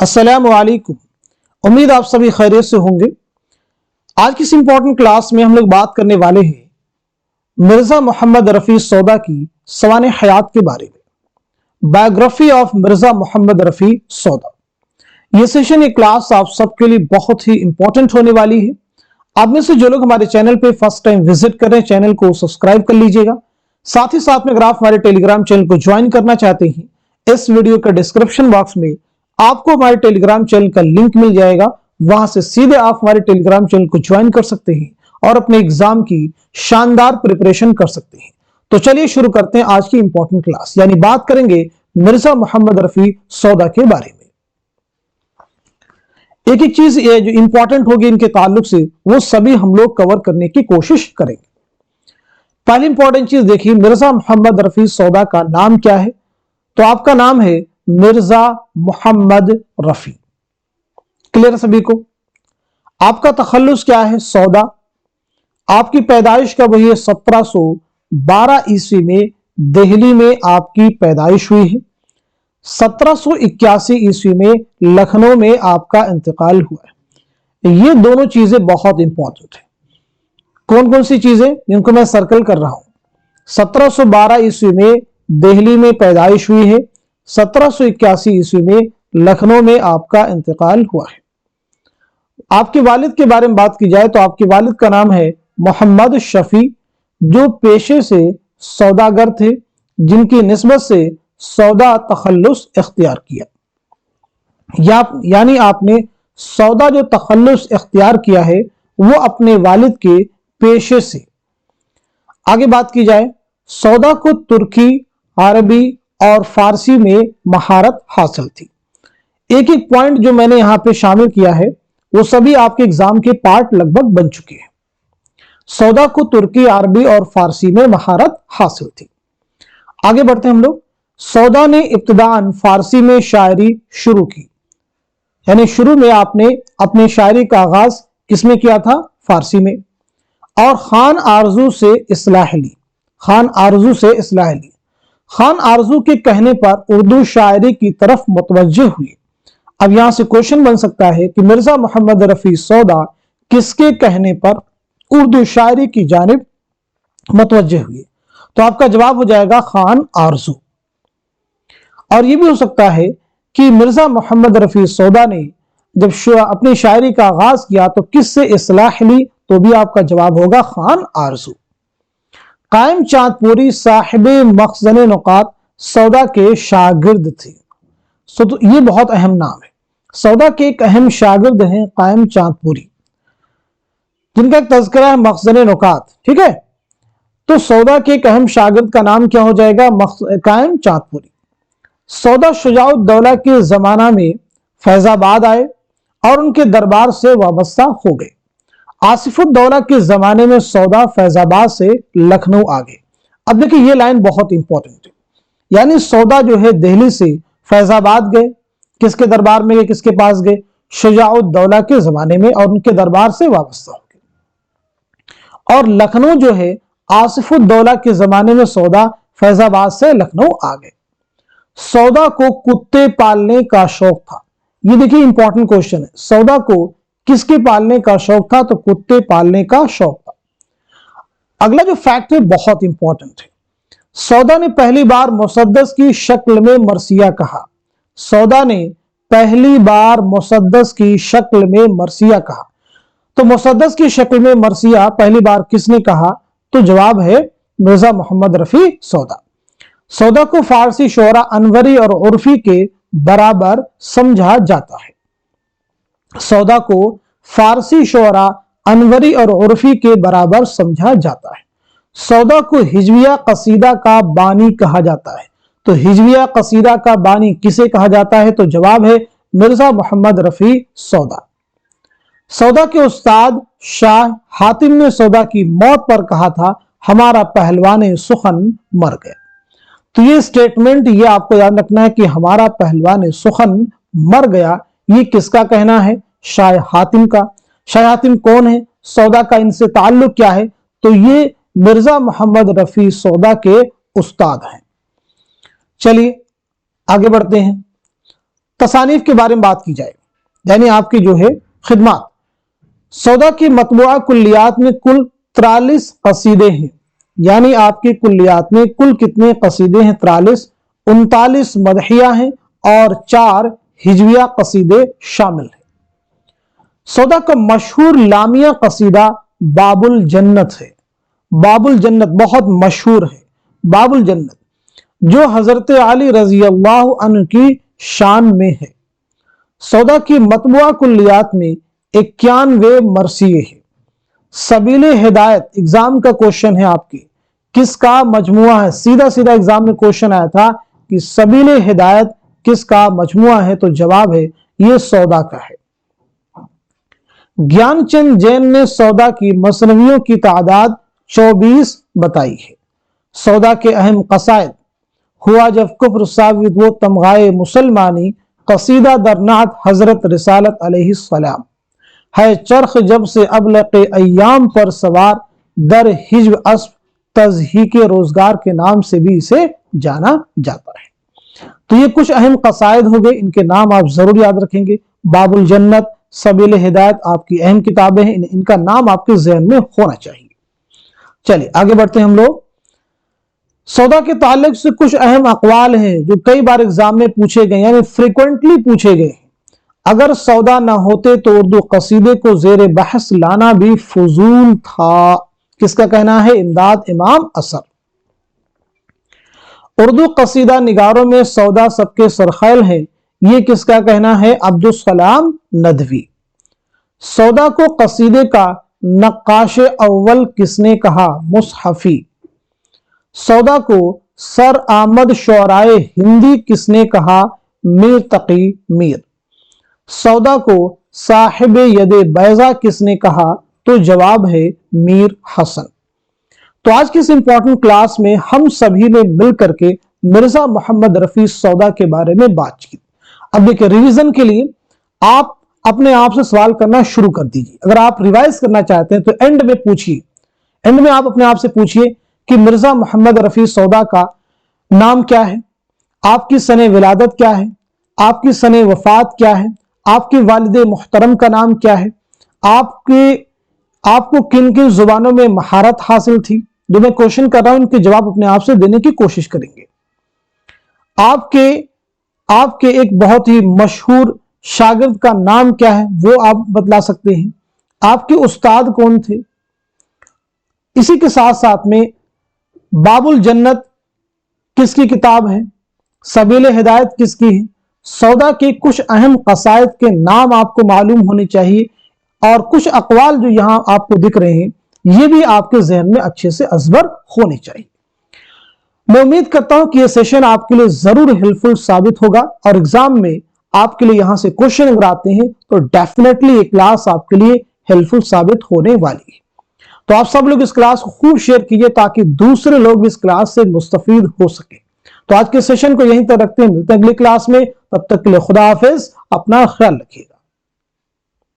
अस्सलामु अलैकुम। उम्मीद आप सभी खैरियत से होंगे। आज की इस इंपॉर्टेंट क्लास में हम लोग बात करने वाले हैं मिर्जा मोहम्मद रफी सौदा की सवाने हयात के बारे में। बायोग्राफी ऑफ मिर्जा मोहम्मद रफी सौदा। ये सेशन, ये क्लास आप सबके लिए बहुत ही इंपॉर्टेंट होने वाली है। आप में से जो लोग हमारे चैनल पे फर्स्ट टाइम विजिट कर रहे हैं, चैनल को सब्सक्राइब कर लीजिएगा। साथ ही साथ में अगर आप हमारे टेलीग्राम चैनल को ज्वाइन करना चाहते हैं, इस वीडियो के डिस्क्रिप्शन बॉक्स में आपको हमारे टेलीग्राम चैनल का लिंक मिल जाएगा। वहां से सीधे आप हमारे टेलीग्राम चैनल को ज्वाइन कर सकते हैं और अपने एग्जाम की शानदार प्रिपरेशन कर सकते हैं। तो चलिए शुरू करते हैं आज की इंपॉर्टेंट क्लास, यानी बात करेंगे मिर्जा मोहम्मद रफी सौदा के बारे में। एक एक चीज ये जो इंपॉर्टेंट होगी इनके ताल्लुक से, वो सभी हम लोग कवर करने की कोशिश करेंगे। पहली इंपॉर्टेंट चीज देखिए, मिर्जा मोहम्मद रफी सौदा का नाम क्या है? तो आपका नाम है मिर्जा मोहम्मद रफी। क्लियर सभी को? आपका तखल्लुस क्या है? सौदा। आपकी पैदाइश कब हुई है? 1712 ईस्वी में दिल्ली में आपकी पैदाइश हुई है। 1781 ईस्वी में लखनऊ में आपका इंतकाल हुआ है। ये दोनों चीजें बहुत इंपॉर्टेंट है। कौन कौन सी चीजें जिनको मैं सर्कल कर रहा हूं? 1712 ईस्वी में दिल्ली में पैदाइश हुई है, 1781 ईस्वी में लखनऊ में आपका इंतकाल हुआ है। आपके वालिद के बारे में बात की जाए तो आपके वालिद का नाम है मोहम्मद शफी, जो पेशे से सौदागर थे, जिनकी निस्बत से सौदा तखल्लुस इख्तियार किया। यानी आपने सौदा जो तखल्लुस इख्तियार किया है वो अपने वालिद के पेशे से। आगे बात की जाए, सौदा को तुर्की, अरबी और फारसी में महारत हासिल थी। एक एक पॉइंट जो मैंने यहां पे शामिल किया है वो सभी आपके एग्जाम के पार्ट लगभग बन चुके हैं। सौदा को तुर्की, अरबी और फारसी में महारत हासिल थी। आगे बढ़ते हैं हम लोग। सौदा ने इब्तिदान फारसी में शायरी शुरू की, यानी शुरू में आपने अपनी शायरी का आगाज किसमें किया था? फारसी में। और खान आरजू से इस्लाह ली। खान आरजू से इस्लाह ली। खान आरजू के कहने पर उर्दू शायरी की तरफ मुतवज्जे हुए। अब यहां से क्वेश्चन बन सकता है कि मिर्जा मोहम्मद रफी सौदा किसके कहने पर उर्दू शायरी की जानिब मुतवज्जे हुए? तो आपका जवाब हो जाएगा खान आरजू। और यह भी हो सकता है कि मिर्जा मोहम्मद रफी सौदा ने जब अपनी शायरी का आगाज किया तो किससे इस्लाह ली? तो भी आपका जवाब होगा खान आरजू। कायम चांदपुरी साहिब मखज़न नुकात सौदा के शागिर्द थे। तो ये बहुत अहम नाम है। सौदा के एक अहम शागिर्द हैं कायम चांदपुरी, जिनका एक तज़किरा है मखज़न नुकात। ठीक है, तो सौदा के एक अहम शागिर्द का नाम क्या हो जाएगा? कायम चांदपुरी। सौदा शुजाउद्दौला के जमाना में फैजाबाद आए और उनके दरबार से वाबस्ता हो गए। आसिफुद्दौला के जमाने में सौदा फैजाबाद से लखनऊ आ गए। अब देखिए ये लाइन बहुत इंपॉर्टेंट है, यानी सौदा जो है दिल्ली से फैजाबाद गए, किसके दरबार में गए? किसके पास गए? शुजाउद्दौला के जमाने में, और उनके दरबार से वाबस्ता हो गए। और लखनऊ जो है आसिफुद्दौला के जमाने में सौदा फैजाबाद से लखनऊ आ गए। सौदा को कुत्ते पालने का शौक था। ये देखिए इंपॉर्टेंट क्वेश्चन है। सौदा को किसके पालने का शौक था? तो कुत्ते पालने का शौक था। अगला जो फैक्ट है बहुत इंपॉर्टेंट है। सौदा ने पहली बार मुसद्दस की शक्ल में मरसिया कहा। सौदा ने पहली बार मुसद्दस की शक्ल में मरसिया कहा। तो मुसद्दस की शक्ल में मरसिया पहली बार किसने कहा? तो जवाब है मिर्जा मोहम्मद रफी सौदा। सौदा को फारसी शोरा अनवरी और उर्फी के बराबर समझा जाता है। सौदा को फारसी शोरा अनवरी और उर्फी के बराबर समझा जाता है। सौदा को हिजविया कसीदा का बानी कहा जाता है। तो हिजविया कसीदा का बानी किसे कहा जाता है? तो जवाब है मिर्जा मोहम्मद रफी सौदा। सौदा के उस्ताद शाह हातिम ने सौदा की मौत पर कहा था, हमारा पहलवान सुखन मर गया। तो ये स्टेटमेंट ये आपको याद रखना है कि हमारा पहलवान सुखन मर गया, ये किसका कहना है? शाह हातिम का। शाह हातिम कौन है? सौदा का इनसे ताल्लुक क्या है? तो ये मिर्जा मोहम्मद रफी सौदा के उस्ताद हैं। चलिए आगे बढ़ते हैं। تصانیف کے بارے میں بات کی جائے یعنی آپ کی جو ہے خدمات، سودا کی مطبوعہ کلیات میں کل 43 قصیدے ہیں، یعنی آپ کی کلیات میں کل کتنے قصیدے ہیں؟ 43، 39 مدحیہ ہیں اور 4 ہجویہ قصیدے شامل ہیں۔ سودا کا مشہور لامیہ قصیدہ باب الجنت ہے، باب الجنت بہت مشہور ہے، باب الجنت جو حضرت علی رضی اللہ عنہ کی شان میں ہے۔ سودا کی مطبوعہ کلیات میں 91 مرثیے ہیں۔ سبیل ہدایت ایگزام کا کوشچن ہے آپ کی، کس کا مجموعہ ہے؟ سیدھا سیدھا ایگزام میں کوشچن آیا تھا کہ سبیل ہدایت کس کا مجموعہ ہے؟ تو جواب ہے یہ سودا کا ہے۔ گیان چند جین نے سودا کی مثنویوں کی تعداد 24 بتائی ہے۔ سودا کے اہم قصائد: ہوا جب کفر ثابت وہ تمغائے مسلمانی، قصیدہ در نعت حضرت رسالت علیہ السلام، ہے چرخ جب سے ابلق ایام پر سوار، در حجب اسب تضحیک روزگار کے نام سے بھی اسے جانا جاتا ہے۔ تو یہ کچھ اہم قصائد ہو گئے، ان کے نام آپ ضرور یاد رکھیں گے۔ باب الجنت، سبیل ہدایت آپ کی اہم کتابیں ہیں، ان کا نام آپ کے ذہن میں ہونا چاہیے۔ چلیے آگے بڑھتے ہیں ہم لوگ۔ سودا کے تعلق سے کچھ اہم اقوال ہیں جو کئی بار ایگزام میں پوچھے گئے یعنی فریکوینٹلی پوچھے گئے ہیں۔ اگر سودا نہ ہوتے تو اردو قصیدے کو زیر بحث لانا بھی فضول تھا۔ کس کا کہنا ہے؟ امداد امام اثر۔ اردو قصیدہ نگاروں میں سودا سب کے سرخیل ہے، یہ کس کا کہنا ہے؟ عبدالسلام ندوی۔ سودا کو قصیدے کا نقاش اول کس نے کہا؟ مصحفی۔ سودا کو سر آمد شعرائے ہندی کس نے کہا؟ میر تقی میر۔ سودا کو صاحب ید بیضا کس نے کہا؟ تو جواب ہے میر حسن۔ تو آج کی اس امپورٹنٹ کلاس میں ہم سبھی نے مل کر کے مرزا محمد رفیع سودا کے بارے میں بات کی۔ اب دیکھیں ریویژن کے لیے آپ اپنے آپ سے سوال کرنا شروع کر دیجیے۔ اگر آپ ریوائز کرنا چاہتے ہیں تو اینڈ میں پوچھیے، اینڈ میں آپ اپنے آپ سے پوچھیے کہ مرزا محمد رفیع سودا کا نام کیا ہے، آپ کی سن ولادت کیا ہے، آپ کی سن وفات کیا ہے، آپ کے والد محترم کا نام کیا ہے، آپ کو کن کن زبانوں میں مہارت حاصل تھی۔ جو میں کوشچن کر رہا ہوں ان کے جواب اپنے آپ سے دینے کی کوشش کریں گے۔ آپ کے ایک بہت ہی مشہور شاگرد کا نام کیا ہے وہ آپ بتلا سکتے ہیں۔ آپ کے استاد کون تھے؟ اسی کے ساتھ ساتھ میں باب الجنت کس کی کتاب ہے؟ سبیل ہدایت کس کی ہے؟ سودا کے کچھ اہم قصائد کے نام آپ کو معلوم ہونے چاہیے، اور کچھ اقوال جو یہاں آپ کو دکھ رہے ہیں یہ بھی آپ کے ذہن میں اچھے سے ازبر ہونے چاہیے۔ میں امید کرتا ہوں کہ یہ سیشن آپ کے لیے ضرور ہیلپفل ثابت ہوگا، اور ایگزام میں آپ کے لیے یہاں سے کوشچن اگر آتے ہیں تو ڈیفینیٹلی یہ کلاس آپ کے لیے ہیلپفل ثابت ہونے والی ہے۔ تو آپ سب لوگ اس کلاس کو خوب شیئر کیجئے تاکہ دوسرے لوگ بھی اس کلاس سے مستفید ہو سکیں۔ تو آج کے سیشن کو یہیں تک رکھتے ہیں، ملتے ہیں اگلی کلاس میں، تب تک کے لیے خدا حافظ، اپنا خیال رکھیے گا۔